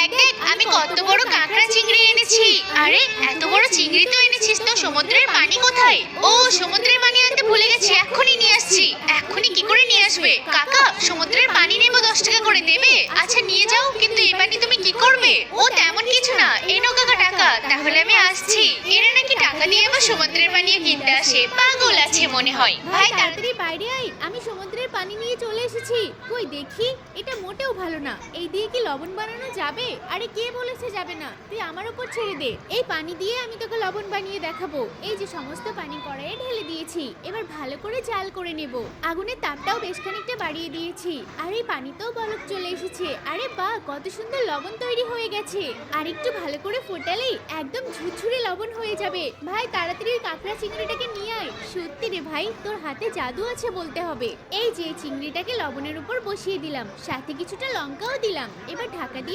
দেখ দেখ আমি কত বড় কাঁকড়া চিংড়ি এনেছি। আরে এত বড় চিংড়ি তো এনেছিস, তো সমুদ্রের পানি কোথায়? ও সমুদ্রের পানি আনতে ভুলে গেছি, এক্ষুনি নিয়ে আসছি। এক্ষুনি কি করে নিয়ে আসবে? কাকা সমুদ্রের পানি নেবো, 10 টাকা করে দেবে? আচ্ছা নিয়ে যাও, কিন্তু এই পানি তুমি কি করবে? ও তেমন কিছু না, এনো কাকা টাকা। তাহলে আমি আসছি। এরা নাকি টাকা দিয়ে আবার সমুদ্রের পানি কিনতে আসে, পাগল আছে মনে হয়। ভাই তাড়াতাড়ি বাইরে আয়, আমি সমুদ্রের পানি নিয়ে চলে এসেছি। কই দেখি, এটা মোটেও ভালো না। এই দিয়ে কি লবণ বানানো যাবে? আরে কে বলেছে যাবে না? তুই আমার উপর ছেড়ে দে। এই পানি দিয়ে আমি তোকে লবণ বানিয়ে দেখাবো। এই যে সমস্ত পানি কড়াইয়ে ঢেলে দিয়েছি, এবার ভালো করে জাল করে নেব। আগুনের তাপটাও বেশ খানিকটা বাড়িয়ে দিয়েছি, আর এই পানিতেও বলক চলে এসেছে। আরে বাহ, কত সুন্দর লবণ তৈরি হয়ে গেছে। আর একটু ভালো করে ফোটালেই একদম ঝুরঝুরে লবণ হয়ে যাবে। ভাই তাড়াতাড়ি ওই কাঁকড়া চিংড়িটাকে নিয়ে আয়। সত্যি রে ভাই, তোর হাতে জাদু আছে বলতে হবে। এই যে চিংড়িটাকে লবণের উপর বসিয়ে দিলাম, সাথে কিছুটা লঙ্কাও দিলাম। এবার ঢাকা দিয়ে